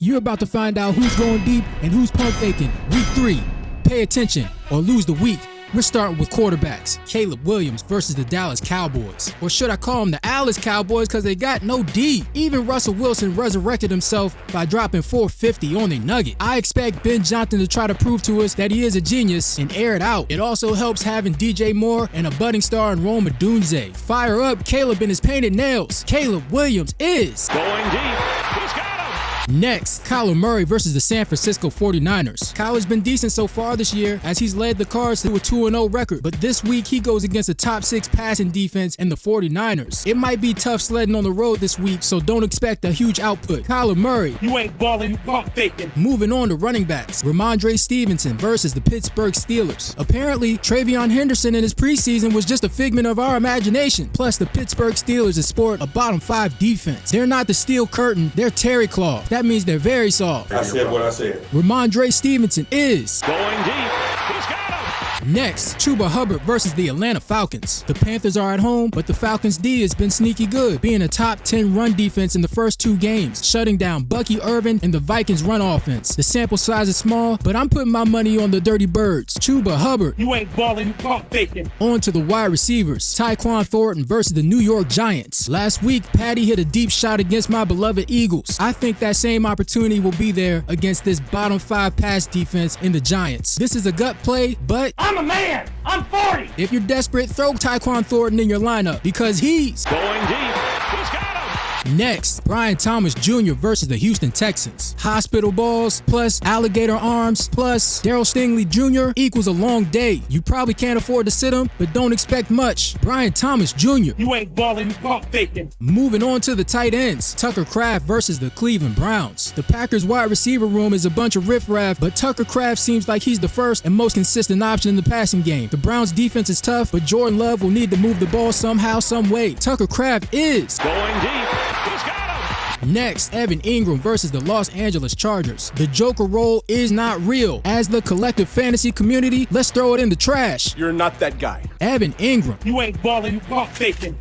You're about to find out who's going deep and who's pump faking. Week 3. Pay attention or lose the week. We're starting with quarterbacks. Caleb Williams versus the Dallas Cowboys. Or should I call them the Alice Cowboys because they got no D. Even Russell Wilson resurrected himself by dropping 450 on the Nugget. I expect Ben Johnson to try to prove to us that he is a genius and air it out. It also helps having DJ Moore and a budding star in Rome Odunze. Fire up Caleb and his painted nails. Caleb Williams is going deep. He's got him. Next, Kyler Murray versus the San Francisco 49ers. Kyler's been decent so far this year as he's led the Cards to a 2-0 record, but this week he goes against a top 6 passing defense in the 49ers. It might be tough sledding on the road this week, so don't expect a huge output. Kyler Murray. You ain't balling, you pump faking. Moving on to running backs. Ramondre Stevenson versus the Pittsburgh Steelers. Apparently, Travion Henderson in his preseason was just a figment of our imagination. Plus, the Pittsburgh Steelers sport a bottom 5 defense. They're not the steel curtain, they're terry claw. That means they're very soft. I said what I said. Ramondre Stevenson is going deep. He's got him. Next, Chuba Hubbard versus the Atlanta Falcons. The Panthers are at home, but the Falcons' D has been sneaky good, being a top 10 run defense in the first 2 games, shutting down Bucky Irvin and the Vikings' run offense. The sample size is small, but I'm putting my money on the Dirty Birds. Chuba Hubbard. You ain't balling, you pump faking. On to the wide receivers. Tyquan Thornton versus the New York Giants. Last week, Patty hit a deep shot against my beloved Eagles. I think that same opportunity will be there against this bottom 5 pass defense in the Giants. This is a gut play, but I'm a man. I'm 40. if you're desperate, throw Tyquan Thornton in your lineup because he's going deep. He's got him. Next, Brian Thomas Jr. versus the Houston Texans. Hospital balls plus alligator arms plus Darryl Stingley Jr. equals a long day. You probably can't afford to sit him, but don't expect much. Brian Thomas Jr. You ain't balling, you pump faking. Moving on to the tight ends. Tucker Kraft versus the Cleveland Browns. The Packers wide receiver room is a bunch of riffraff, but Tucker Kraft seems like he's the first and most consistent option in the passing game. The Browns defense is tough, but Jordan Love will need to move the ball somehow, some way. Tucker Kraft is going deep. He's got him. Next, Evan Ingram versus the Los Angeles Chargers. The Joker role is not real. As the collective fantasy community, let's throw it in the trash. You're not that guy. Evan Ingram. You ain't balling, you pump faking.